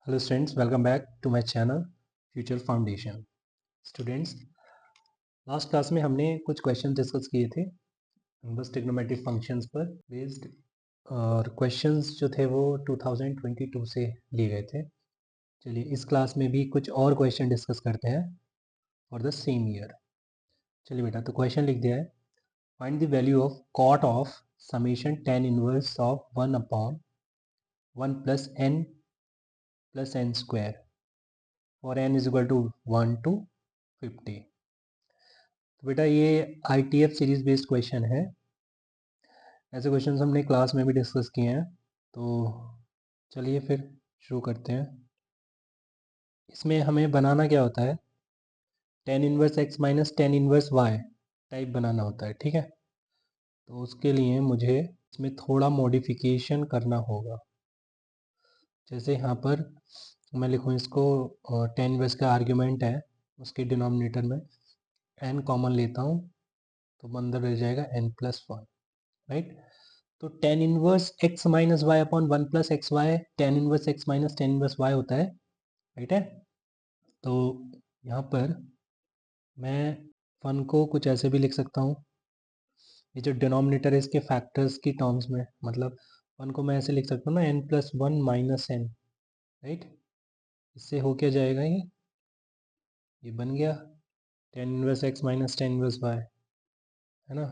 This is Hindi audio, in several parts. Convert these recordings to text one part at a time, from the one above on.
Hello students, welcome back to my channel Future Foundation. Students, last class में हमने कुछ क्वेश्चन डिस्कस किए थे बस ट्रिग्नोमेट्रिक फंक्शंस पर बेस्ड, और क्वेश्चंस जो थे वो 2022 से लिए गए थे। चलिए इस क्लास में भी कुछ और क्वेश्चन डिस्कस करते हैं फॉर द सेम ईयर। चलिए बेटा, तो क्वेश्चन लिख दिया है, find the value of cot of summation tan inverse of 1 upon 1 plus n square for n is equal to 1 to 50। तो बेटा ये ITF सीरीज बेस्ड क्वेश्चन है। ऐसे क्वेश्चन हमने क्लास में भी डिस्कस किए हैं, तो चलिए फिर शुरू करते हैं। इसमें हमें बनाना क्या होता है, tan inverse x minus tan inverse y type बनाना होता है, ठीक है। तो उसके लिए मुझे इसमें थोड़ा मॉडिफिकेशन करना होगा। जैसे यहाँ पर मैं लिखूँ इसको, tan इनवर्स का आर्ग्यूमेंट है, उसके डिनोमिनेटर में n कॉमन लेता हूँ तो अंदर रह जाएगा n+1, राइट। तो tan inverse x minus y upon 1 plus x y tan inverse x minus tan inverse y होता है, राइट है। तो यहाँ पर मैं वन को कुछ ऐसे भी लिख सकता हूँ, ये जो डिनोमिनेटर है इसके फैक्टर्स की टर्म्स में, मतलब वन को मैं ऐसे लिख सकता हूँ ना, n+1 माइनस n, राइट। इससे हो क्या जाएगा, ये बन गया tan inverse x minus tan inverse y, है ना।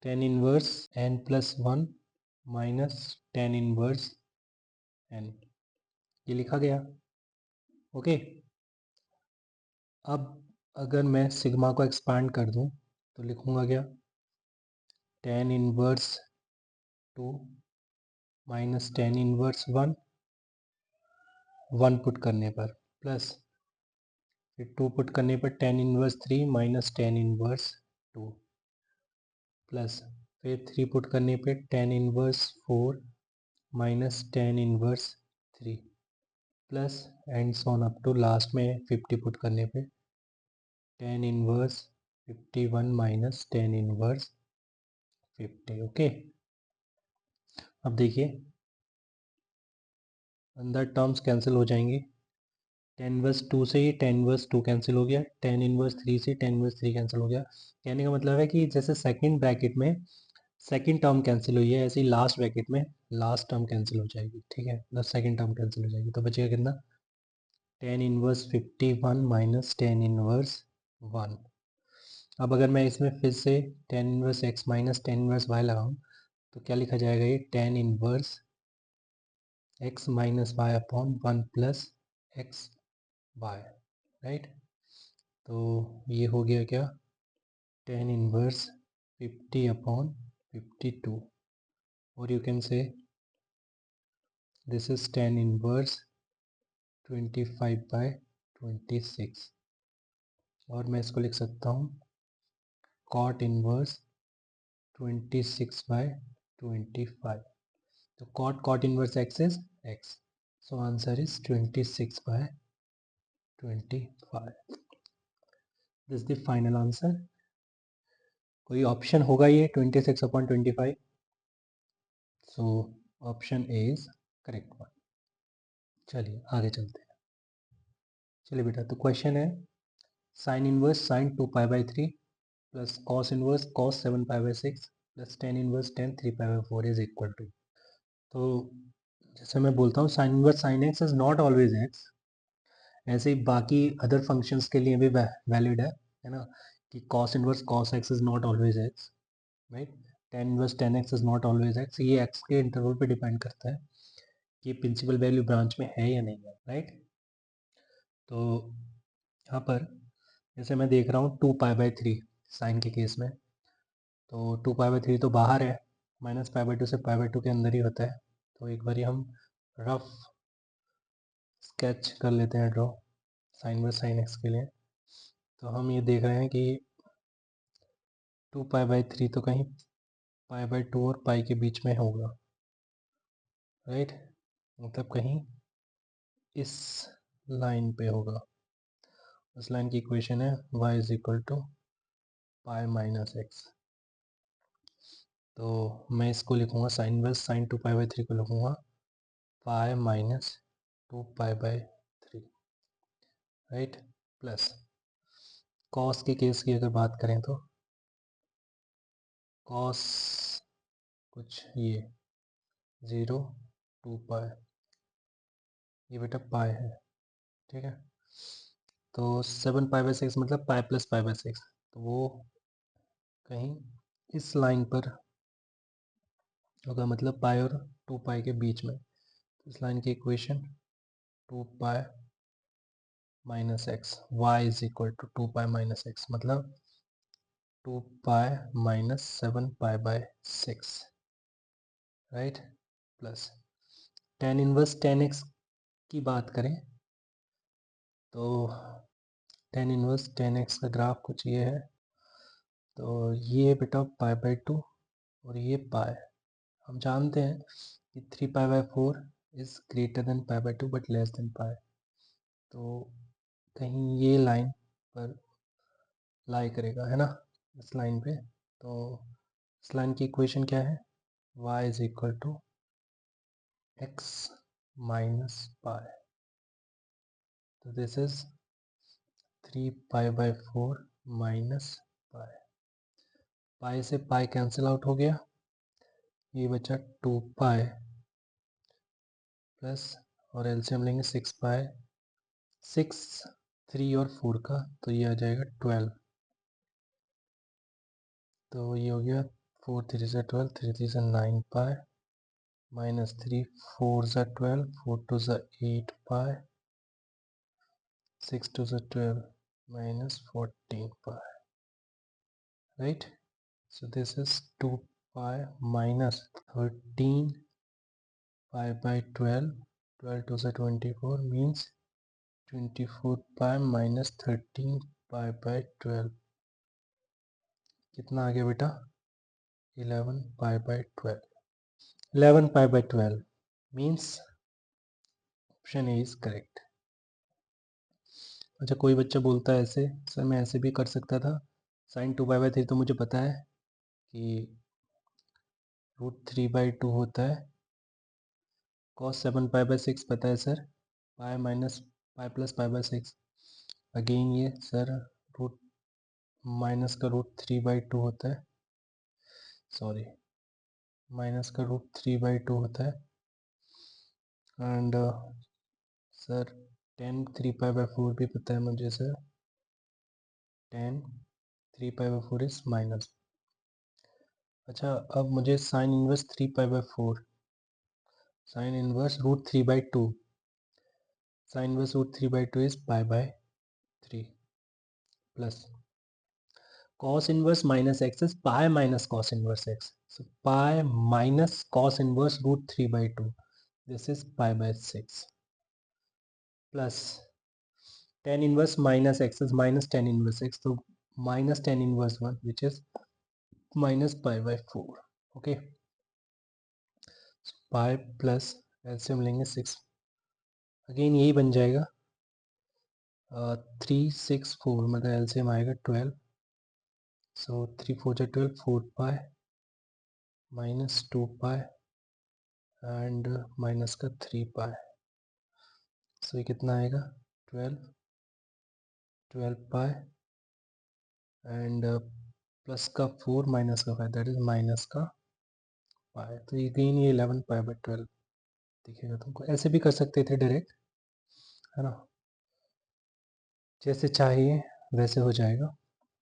tan inverse n+1 minus tan inverse n, ये लिखा गया, ओके। अब अगर मैं सिग्मा को एक्सपांड कर दूं तो लिखूंगा क्या, tan inverse 2 minus tan inverse 1 put करने पर, प्लस फिर 2 पुट करने पर tan inverse 3 minus tan inverse 2, plus फिर 3 पुट करने पे tan inverse 4 minus tan inverse 3, plus and so on up to last में 50 पुट करने पे tan inverse 51 minus tan inverse 50, okay. अब देखिए अंदर टर्म्स कैंसिल हो जाएंगी, tan इनवर्स 2 से ही tan इनवर्स 2 कैंसिल हो गया, tan इनवर्स 3 से tan इनवर्स 3 कैंसिल हो गया। कहने का मतलब है कि जैसे सेकंड ब्रैकेट में सेकंड टर्म कैंसिल हुई है, ऐसे ही लास्ट ब्रैकेट में लास्ट टर्म कैंसिल हो जाएगी, ठीक है, मतलब सेकंड टर्म कैंसिल हो जाएगी। तो बचेगा कितना, tan inverse 51 minus tan inverse 1। अब अगर मैं इसमें फिर से tan inverse x minus tan inverse y लगाऊं तो क्या लिखा जाएगा, ये tan inverse x minus y upon 1 plus x y, right. तो ये हो गया क्या, tan इनवर्स 50 अपॉन 52, और यू कैन से दिस इज tan इनवर्स 25/26, और मैं इसको लिख सकता हूँ cot इनवर्स 26/25। तो cot inverse x is x, so answer is 26/25। This the final answer. कोई ऑप्शन होगा ये 26/25, so option A is correct one. चलिए आगे चलते हैं। चलिए बेटा, तो क्वेश्चन है, sine inverse sine 2π/3 plus cos inverse cos 7π/6 plus tan inverse tan 3π/4 is equal to. तो जैसे मैं बोलता हूँ sine inverse sine X is not always X, ऐसे ही बाकी अदर फंक्शंस के लिए भी वैलिड है ना, कि cos inverse cos x is not always x, right. Ten inverse ten x is not always x, ये एक्स के इंटरवल पे डिपेंड करता है कि प्रिंसिपल वैल्यू ब्रांच में है या नहीं है, राइट। तो यहाँ पर जैसे मैं देख रहा हूँ 2π/3 साइन के केस में, तो 2π/3 तो बाहर है, -π/2 से π/2 के अंदर ही होता है। तो एक बार हम रफ स्केच कर लेते हैं, draw sine by sine x के लिए। तो हम ये देख रहे हैं कि 2π/3 तो कहीं π/2 और पाई के बीच में होगा, राइट, मतलब कहीं इस लाइन पे होगा। उस लाइन की इक्वेशन है y is equal to pi minus x. तो मैं इसको लिखूँगा साइन इनवर्स साइन 2π/3 को लिखूँगा pi minus 2π/3, right, plus cos के केस की अगर बात करें तो कॉस कुछ ये 0 2π, ये बेटा पाई है, ठीक है। तो 7π/6 मतलब पाई प्लस पाई/6, तो वो कहीं इस लाइन पर होगा, मतलब पाई और 2π के बीच में। इस लाइन की equation 2π - x, y is equal to 2π - x, मतलब 2π - 7π/6, right, plus tan inverse tan x की बात करें तो tan इनवर्स tan x का ग्राफ कुछ ये है। तो ये बेटा π/2 और ये पाई, हम जानते हैं कि 3π/4 is greater than π/2 but less than pi. तो कहीं ये लाइन पर लाई करेगा, है ना, इस लाइन पे। तो इस लाइन की इक्वेशन क्या है, y is equal to x minus pi. तो this is 3π/4 minus pi, pi से पाई कैंसिल आउट हो गया, ये बचा 2π प्लस, और एलसीएम लेंगे 6π, 6 3 और 4 का, तो ये आ जाएगा 12। तो ये हो गया 4 3 से 12, 3 3 से 9π माइनस 3 4 से 12, 4 2 से 8π, 6 2 से 12 minus 14π, right? So this is 2π minus 13π/12, 12 2 से 24 means 24π minus 13π/12, कितना आ गया बेटा, 11π/12, 11π/12 means option A is correct. अच्छा, कोई बच्चा बोलता है ऐसे, सर मैं ऐसे भी कर सकता था, sin 2π/3 तो मुझे पता है कि √3/2 होता है, cos 7π/6 पता है sir, pi minus pi plus पाई/6, अगेन ये सर रूट माइनस का √3/2 होता है, सॉरी माइनस का √3/2 होता है, एंड सर tan 3π/4 भी पता है मुझे सर, tan 3π/4 इज माइनस। अच्छा, अब मुझे sine inverse 3π/4, sine inverse √3/2, sine inverse √3/2 is π/3 plus cos inverse minus x is pi minus cos inverse x. So pi minus cos inverse √3/2. This is π/6 plus tan inverse minus x is minus tan inverse x. So minus tan inverse 1 which is minus π/4. Okay. So pi plus LCM लेंगे 6. अगेन यही बन जाएगा 3 6 4, मतलब LCM आएगा 12. So 3 4 12, 4π minus 2π एंड माइनस का 3π, सो ये कितना आएगा 12π एंड प्लस का 4 माइनस का 5, दैट इज माइनस का पाई। तो ये गेन ये 11π/12 दिखेगा तुमको, ऐसे भी कर सकते थे डायरेक्ट, है ना, जैसे चाहिए वैसे हो जाएगा,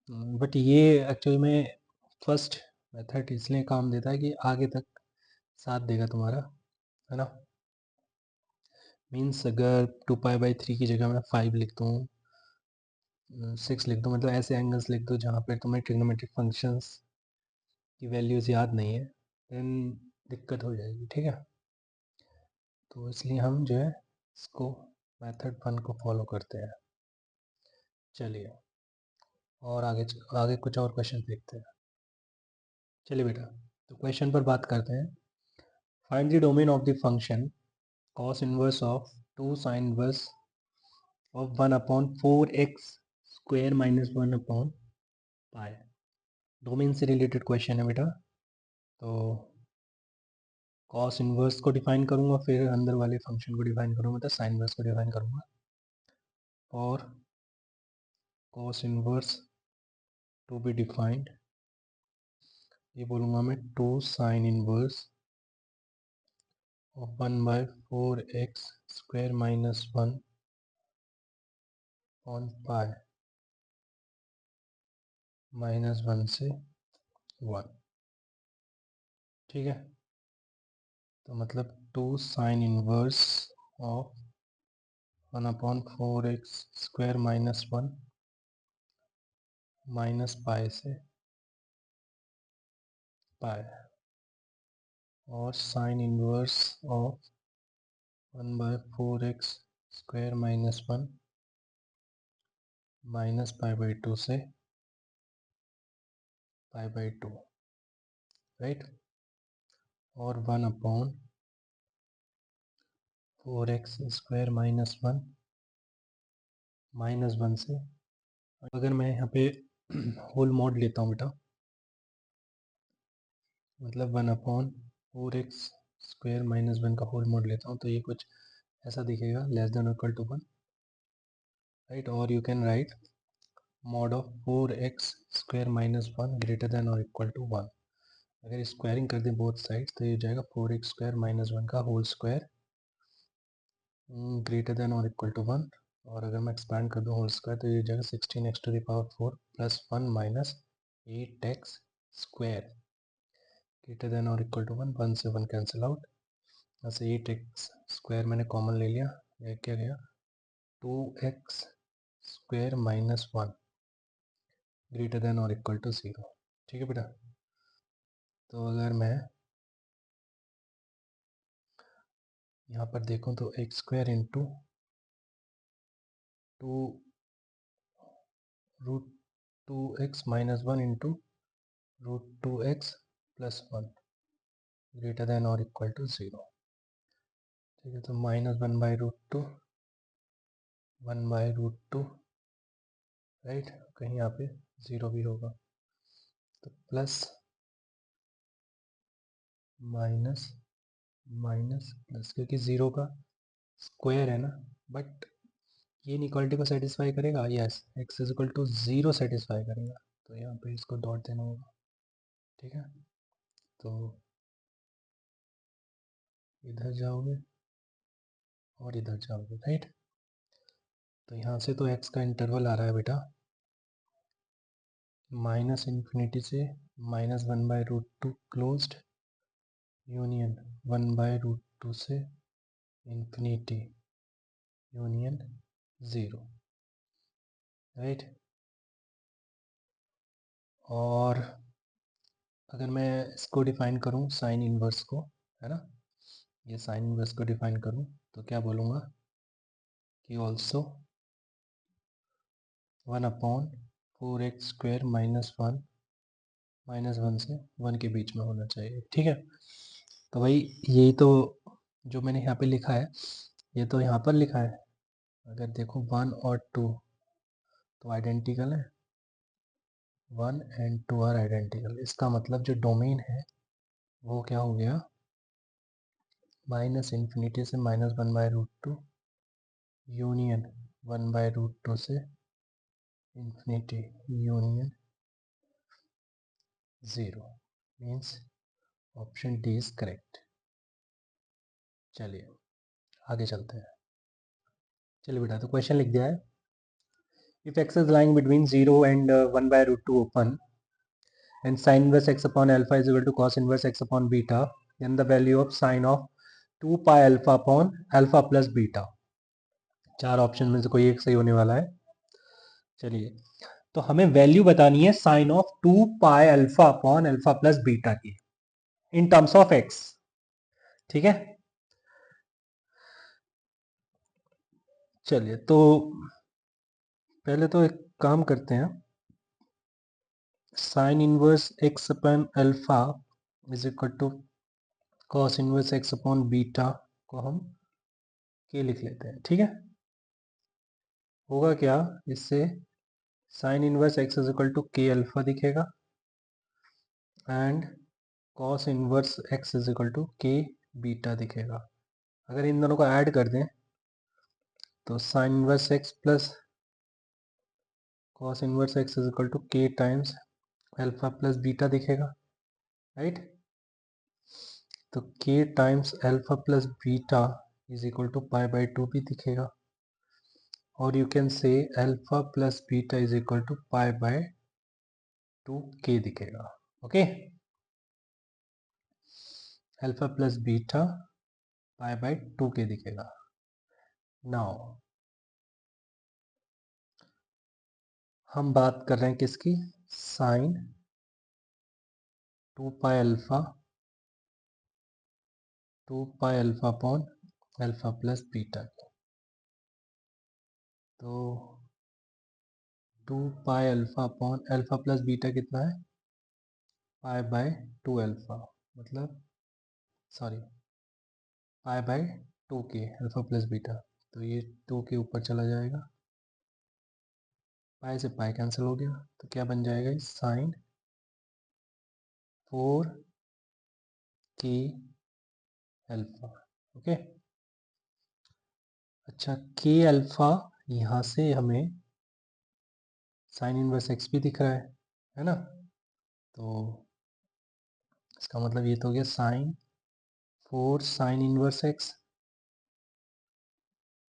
बट ये एक्चुअली में फर्स्ट मेथड इसलिए काम देता है कि आगे तक साथ देगा तुम्हारा, है ना। मीन्स अगर 2π/3 की जगह मैं 5 लिख दूँ, 6 लिख दूँ, मतलब ऐसे एंगल्स लिख दो जहाँ पे तुम्हें ट्रिग्नोमेट्रिक फंक्शंस की वैल्यूज़ याद नहीं है, देन दिक्कत हो जाएगी, ठीक है। तो इसलिए हम जो है इसको मेथड 1 को फॉलो करते हैं। चलिए और आगे आगे कुछ और क्वेश्चन देखते हैं। चलिए बेटा, तो क्वेश्चन पर बात करते हैं। Find the domain of the function cos inverse of 2 sin inverse of 1/4x square minus 1/पाई। डोमेन से रिलेटेड क्वेश्चन है बेटा। तो कॉस इन्वर्स को डिफाइन करूँगा, फिर अंदर वाले फंक्शन को डिफाइन करूँगा, मतलब साइन इन्वर्स को डिफाइन करूँगा। और cos inverse to be defined, ये बोलूँगा मैं 2 sine inverse of 1/4x square minus 1 on pi -1 से 1, ठीक है। तो मतलब 2 sine inverse of 1/4x square minus 1 minus pi से पाई, और sine inverse of 1/4x square minus 1 minus π/2 से π/2, राइट। और 1/4x स्क्वायर माइनस 1 -1 से, अगर मैं यहाँ पे होल मॉड लेता हूँ बेटा, मतलब 1/4x स्क्वायर माइनस 1 का होल मॉड लेता हूँ, तो ये कुछ ऐसा दिखेगा, less than equal to 1, right. और you can write mod of 4x square minus 1 greater than और इक्वल टू 1। अगर स्क्वायरिंग कर दें बोथ साइड्स तो ये हो जाएगा 4x स्क्वायर माइनस 1 का होल स्क्वायर ग्रेटर देन और इक्वल टू 1। और अगर मैं एक्सपैंड कर दूँ होल स्क्वायर तो ये हो जाएगा 16x⁴ plus 1 minus 8x square greater than और इक्वल टू 1। 1 से 1 कैंसिल आउट, ऐसे 8x स्क्वायर मैंने कॉमन ले लिया, यह क्या गया 2x square minus 1 greater than और इक्वल टू 0, ठीक है बेटा। तो अगर मैं यहाँ पर देखूँ तो x square into 2√2x minus 1 into √2x plus 1 greater than और इक्वल टू 0, ठीक है। तो -1/√2 1/√2, राइट, कहीं यहाँ पे 0 भी होगा, तो प्लस माइनस माइनस प्लस, क्योंकि 0 का स्क्वायर है ना, बट ये इनइक्वालिटी को सेटिस्फाई करेगा, yes, x is equal to 0 satisfy करेगा, तो यहाँ पे इसको डॉट देना होगा, ठीक है। तो इधर जाओगे और इधर जाओगे, राइट। तो यहाँ से तो x का इंटरवल आ रहा है बेटा -∞ से -1/√2 क्लोज्ड यूनियन 1/√2 से इन्फिनिटी यूनियन 0, राइट। और अगर मैं इसको डिफाइन करूँ साइन इन्वर्स को, है ना, ये साइन इन्वर्स को डिफाइन करूँ तो क्या बोलूँगा कि ऑल्सो 1/4x स्क्वायर -1 -1 से 1 के बीच में होना चाहिए, ठीक है। तो भाई यही तो जो मैंने यहाँ पे लिखा है, ये तो यहाँ पर लिखा है, अगर देखो 1 और 2 तो आइडेंटिकल है, 1 एंड 2 आर आइडेंटिकल, इसका मतलब जो डोमेन है वो क्या हो गया -∞ से -1/√2 यूनियन 1/√2 से infinity union 0, means option D is correct. चलिए आगे चलते हैं। चलिए बेटा, तो क्वेश्चन लिख दिया है, if x is lying between 0 and 1/√2 open and sin inverse x upon alpha is equal to cos inverse x upon beta, then the value of sin of 2 pi alpha upon alpha plus beta। चार ऑप्शन में से कोई एक सही होने वाला है। चलिए, तो हमें वैल्यू बतानी है sine of 2 pi alpha upon alpha plus beta की इन टर्म्स ऑफ एक्स, ठीक है। चलिए, तो पहले तो एक काम करते हैं, sine inverse x upon alpha is equal to cos inverse x upon beta को हम के लिख लेते हैं, ठीक है। होगा क्या इससे, sine inverse x is equal to k alpha दिखेगा and cos inverse x is equal to k beta दिखेगा। अगर इन दोनों को ऐड कर दें तो sine inverse x plus cos inverse x is equal to k times alpha plus beta दिखेगा, राइट। तो k times alpha plus beta is equal to pi by two भी दिखेगा, और you can say alpha plus beta is equal to pi by 2k दिखेगा। Okay, alpha plus beta pi by 2k दिखेगा। नाउ हम बात कर रहे हैं किसकी, sine 2 pi alpha upon alpha plus beta की। तो 2 pi alpha upon alpha plus beta कितना है, पाई बाय 2 अल्फा, मतलब sorry pi by 2k alpha plus beta. तो ये 2 के ऊपर चला जाएगा, पाई से पाई कैंसिल हो गया, तो क्या बन जाएगा, साइन 4k अल्फा। ओके, अच्छा k अल्फा यहाँ से हमें साइन इनवर्स एक्स भी दिख रहा है ना। तो इसका मतलब ये तो हो गया sine 4 sine inverse x,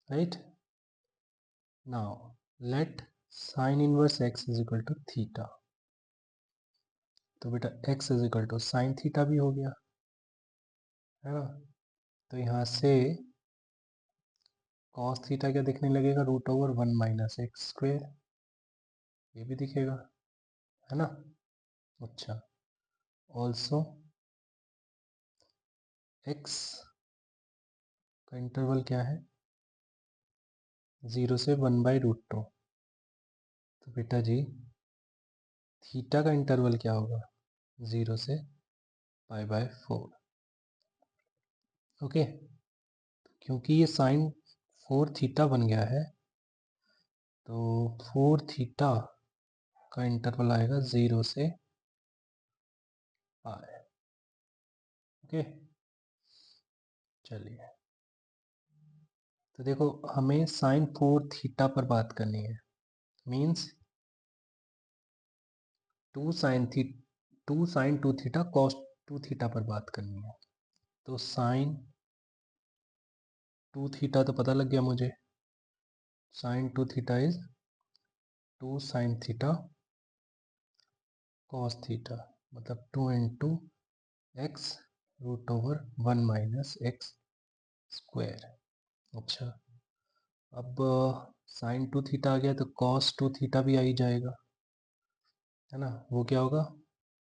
right. Now let sine inverse x is equal to theta. तो बेटा x is equal to sine theta भी हो गया, है ना। तो यहाँ से कॉस थीटा क्या दिखने लगेगा, root over 1 minus x square, ये भी दिखेगा, है ना। अच्छा, ऑल्सो x का इंटरवल क्या है, 0 से 1 बाई रूट टू। तो बेटा जी थीटा का इंटरवल क्या होगा, 0 से पाई बाय 4। ओके, क्योंकि ये साइन 4 थीटा बन गया है, तो 4 थीटा का इंटरवल आएगा 0 से पाई। ओके, चलिए, तो देखो हमें साइन 4 थीटा पर बात करनी है, means 2 sine 2 theta cos 2 theta पर बात करनी है। तो साइन 2 थीटा तो पता लग गया मुझे, sine 2 theta is 2 sine theta cos theta, मतलब 2 into x root over 1 minus x square. अच्छा, अब साइन 2 थीटा आ गया तो कॉस 2 थीटा भी आ ही जाएगा, है ना। वो क्या होगा,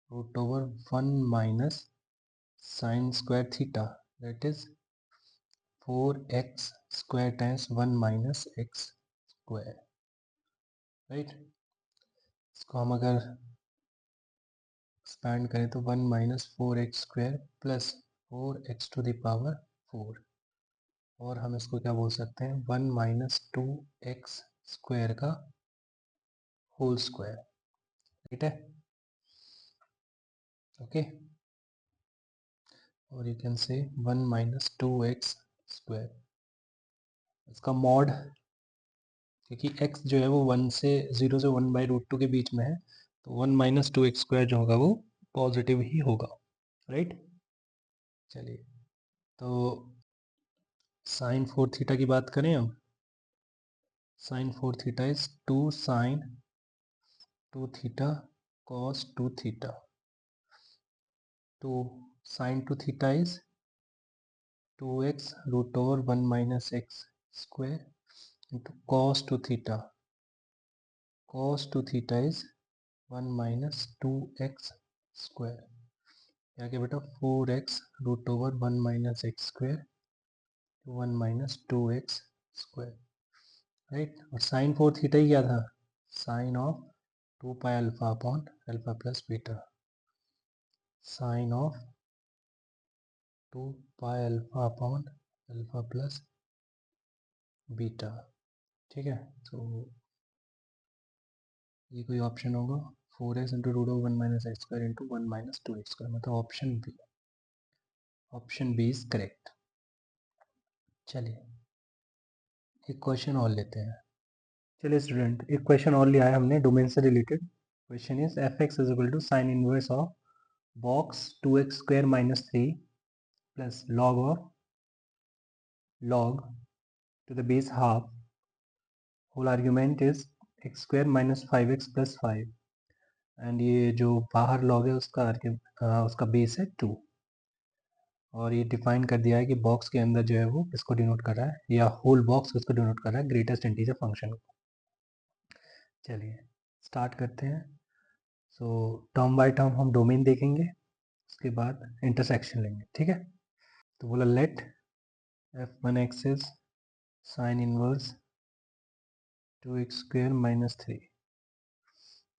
root over 1 minus sine square theta, that is 4x square times 1 minus x square, right. इसको हम अगर एक्सपैंड करें तो 1 minus 4x square plus 4x to the power 4, और हम इसको क्या बोल सकते हैं, 1 माइनस 2x स्क्वायर का होल स्क्वायर, राइट है। ओके, और you can say 1 minus 2x square, इसका मॉड, क्योंकि x जो है वो 1 से 0 से 1 बाई रूट टू के बीच में है, तो 1 माइनस 2x स्क्वायर जो होगा वो पॉजिटिव ही होगा, राइट। चलिए, तो साइन 4 थीटा की बात करें अब, sine 4 theta is 2 sine 2 theta cos 2 theta. तो sine 2 theta is 2x root over 1 minus x square into cos 2 theta, cos 2 theta is 1 minus 2x square, क्या क्या बेटा 4x root over 1 minus x square 1 minus 2x square, right. और साइन 4 थीटा ही क्या था, sine of 2 pi alpha upon alpha plus beta, sign of 2 pi alpha upon alpha plus beta, ठीक है। तो ये कोई ऑप्शन होगा, 4x into root of 1 minus x square into 1 minus 2x square, मतलब option B. Option B is correct. चलिए एक क्वेश्चन और लेते हैं। चलिए स्टूडेंट एक क्वेश्चन और लिया है हमने डोमेन से related. Question is f x is equal to sine inverse of box 2x square minus 3 plus log of log to the base half whole argument is x square minus 5x plus 5 and ये जो बाहर log है उसका बेस है 2 और ये डिफाइन कर दिया है कि बॉक्स के अंदर जो है वो किसको डिनोट कर रहा है या होल बॉक्स किसको डिनोट कर रहा है, ग्रेटेस्ट इंटीजर फंक्शन को। चलिए स्टार्ट करते हैं। सो टर्म बाय टर्म हम डोमेन देखेंगे, उसके बाद इंटरसेक्शन लेंगे, ठीक है। तो बोला let f1x is sine inverse 2x square minus 3।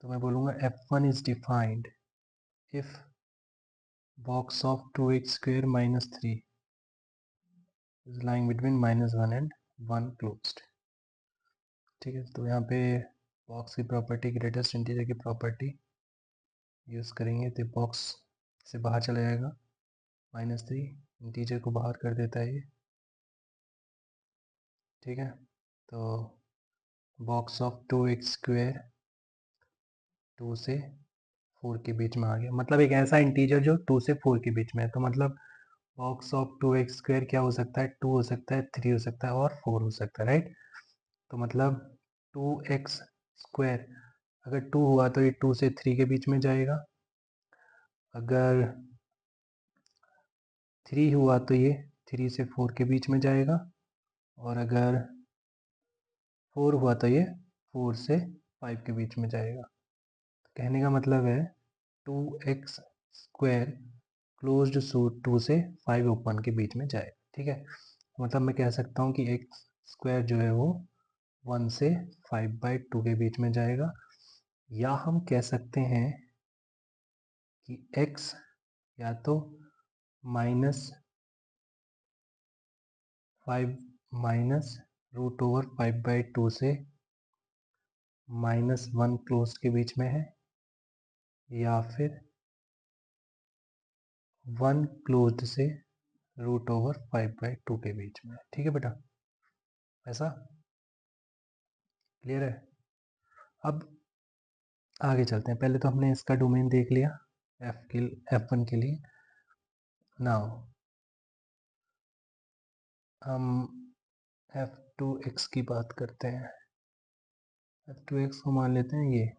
तो मैं बोलूँगा f1 is defined if box of 2x square minus 3 is lying between -1 and 1 closed। ठीक है, तो यहाँ पे बॉक्स की प्रॉपर्टी ग्रेटेस्ट इंटीजर की प्रॉपर्टी यूज़ करेंगे तो बॉक्स से बाहर चला जाएगा, -3 इंटीजर को बाहर कर देता है ये, ठीक है। तो बॉक्स ऑफ 2x स्क्वायर 2 से 4 के बीच में आ गया, मतलब एक ऐसा इंटीजर जो 2 से 4 के बीच में है। तो मतलब बॉक्स ऑफ 2x स्क्वायर क्या हो सकता है, 2 हो सकता है, 3 हो सकता है और 4 हो सकता है, राइट। तो मतलब 2x स्क्वायर अगर 2 हुआ तो ये 2 से 3 के बीच में जाएगा, अगर 3 हुआ तो ये 3 से 4 के बीच में जाएगा, और अगर 4 हुआ तो ये 4 से 5 के बीच में जाएगा। तो कहने का मतलब है 2x स्क्वायर क्लोज्ड सूट 2 से 5 ओपन के बीच में जाएगा, ठीक है। मतलब मैं कह सकता हूँ कि x स्क्वायर जो है वो 1 से 5/2 के बीच में जाएगा, या हम कह सकते हैं कि x या तो -5 - √5/2 से -1 क्लोज के बीच में है, या फिर 1 क्लोज्ड से √5/2 के बीच में, ठीक है बेटा, ऐसा क्लियर है। अब आगे चलते हैं, पहले तो हमने इसका डोमेन देख लिया f1 के लिए। नाउ हम f2x की बात करते हैं। f2x को मान लेते हैं ये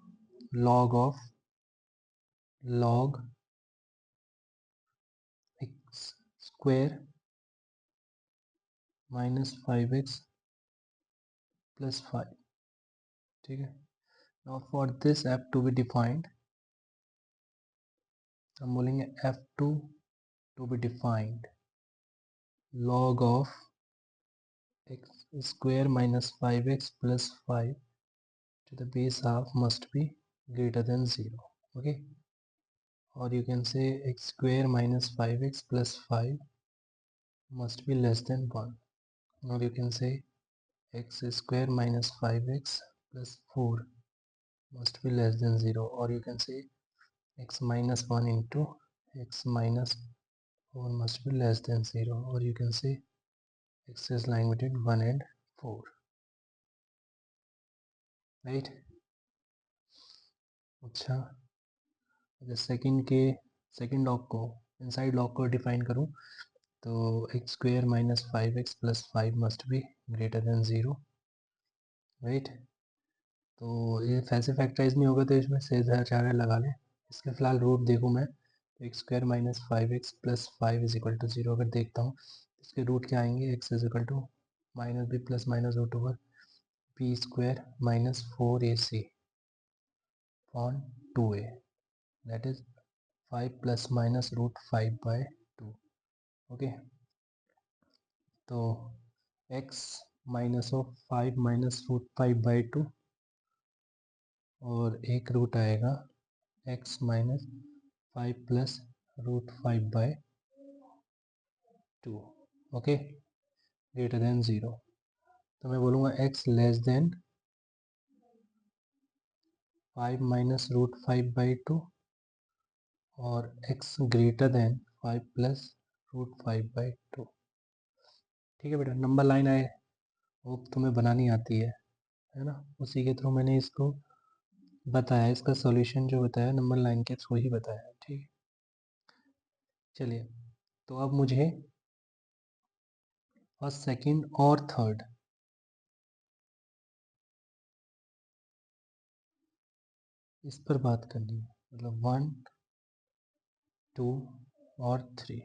log x square -5x plus 5, ठीक है। Now for this f to be defined हम बोलेंगे f2 to be defined log of x square -5x plus 5 to the base half must be greater than 0, okay, or you can say x square -5x plus 5 must be less than 1, or you can say x square -5x plus 4 must be less than 0, or you can say x minus 1 into x minus 4 must be less than 0, or you can say x is lying between 1 and 4, right। अच्छा, अगर सेकंड लॉग को इनसाइड लॉग को डिफाइन करूं तो x square -5x plus 5 must be greater than 0, right. तो ये ऐसे फैक्टराइज नहीं होगा तो इसमें से चार लगा लें। इसके फिलहाल रूट देखूँ मैं तो x square -5x plus 5 is equal to 0 अगर देखता हूँ इसके रूट क्या आएंगे, x is equal to -b plus minus root over b square -4ac upon 2a, that is 5 plus minus √5/2, okay. तो x माइनस ऑफ 5 माइनस √5/2 और एक रूट आएगा x minus 5 plus √5/2, okay, greater than 0। तो मैं बोलूँगा x लेस देन 5 माइनस √5/2 और x ग्रेटर देन 5 प्लस √5/2। ठीक है बेटा, नंबर लाइन आए वो तुम्हें बनानी आती है ना, उसी के थ्रू मैंने इसको बताया, इसका सॉल्यूशन जो बताया नंबर लाइन के थ्रू ही बताया। ठीक है, चलिए तो अब मुझे फर्स्ट, सेकंड और थर्ड इस पर बात करनी है, मतलब 1, 2 और 3।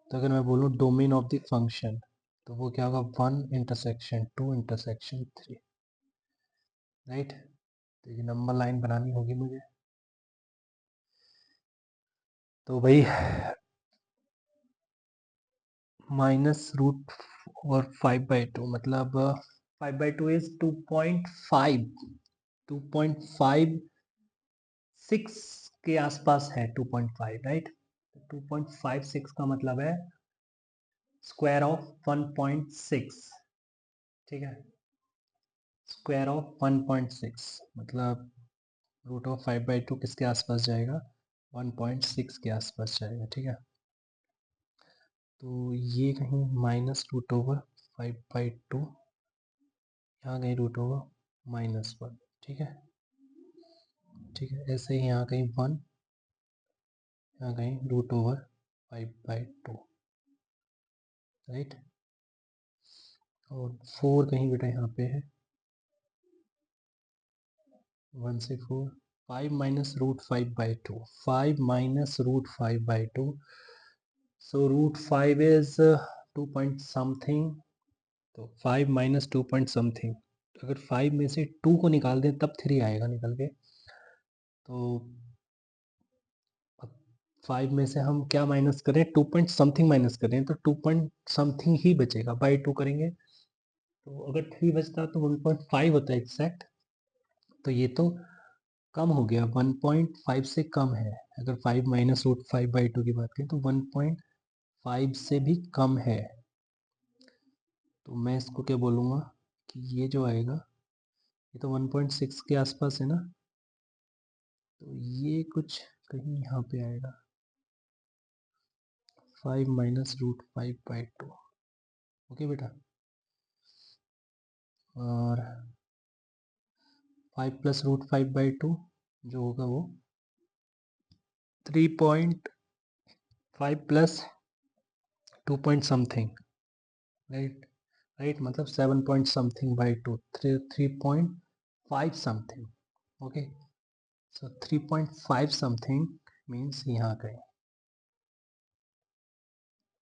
तो अगर मैं बोलूँ डोमेन ऑफ द फंक्शन तो वो क्या होगा, 1/2/3, राइट। तो ये नंबर लाइन बनानी होगी मुझे, तो भाई -√ और 5/2 मतलब 5/2 इज 2.5, 2.56 के आसपास है, 2.5, राइट। 2.56 का मतलब है स्क्वायर ऑफ 1.6, ठीक है, स्क्वायर ऑफ 1.6 मतलब √5/2 किसके आसपास जाएगा, 1.6 के आसपास जाएगा। ठीक है, तो ये कहीं -√5/2, यहाँ कहीं √-1। ठीक है, ठीक है, ऐसे ही यहाँ कहीं 1, यहाँ कहीं √5/2, राइट। और 4 कहीं बेटा यहाँ पे है, 1 से 4, 5 - √5/2, 5 - √5/2, so √5 is 2 point something, तो 5 - 2 point something, अगर 5 में से 2 को निकाल दें तब 3 आएगा निकल के। तो अब 5 में से हम क्या माइनस करें, 2 पॉइंट समथिंग माइनस करें, तो 2 पॉइंट समथिंग ही बचेगा, बाई 2 करेंगे तो अगर 3 बचता तो 1.5 होता है एग्जैक्ट। तो ये तो कम हो गया, 1.5 से कम है। अगर 5 - √5/2 की बात करें तो 1.5 से भी कम है। तो मैं इसको क्या बोलूँगा कि ये जो आएगा ये तो 1.6 के आसपास है ना, तो ये कुछ कहीं यहाँ पे आएगा, 5 - √5/2। ओके बेटा, और 5 + √5/2 जो होगा वो 3.5 plus 2 point something, right, right, मतलब 7 point something by 2, 3.5 something. Okay, so 3.5 something means यहाँ कहीं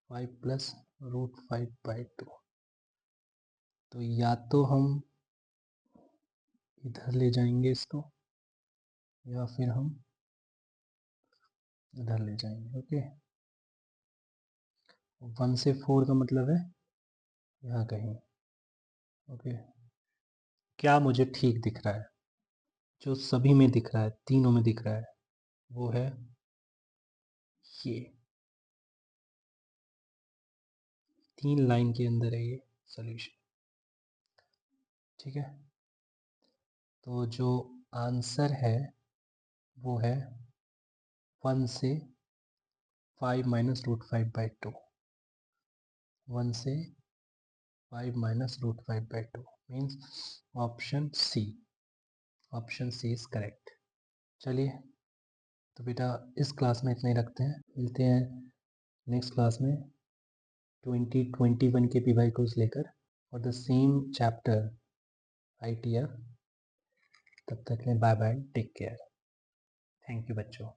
5 + √5/2। तो या तो हम इधर ले जाएंगे इसको, या फिर हम इधर ले जाएंगे। ओके, 1 से 4 का मतलब है यहाँ कहीं। ओके, क्या मुझे ठीक दिख रहा है, जो सभी में दिख रहा है, तीनों में दिख रहा है, वो है ये 3 लाइन के अंदर है ये सॉल्यूशन। ठीक है, तो जो आंसर है वो है 1 से 5 - √5/2, 1 से 5 - √5/2 means option C, option C is correct. चलिए तो बेटा इस क्लास में इतना ही रखते हैं, मिलते हैं नेक्स्ट क्लास में 2021 के PY कोर्स लेकर और द सेम चैप्टर ITF। तब तक के लिए bye bye, take care, thank you बच्चों।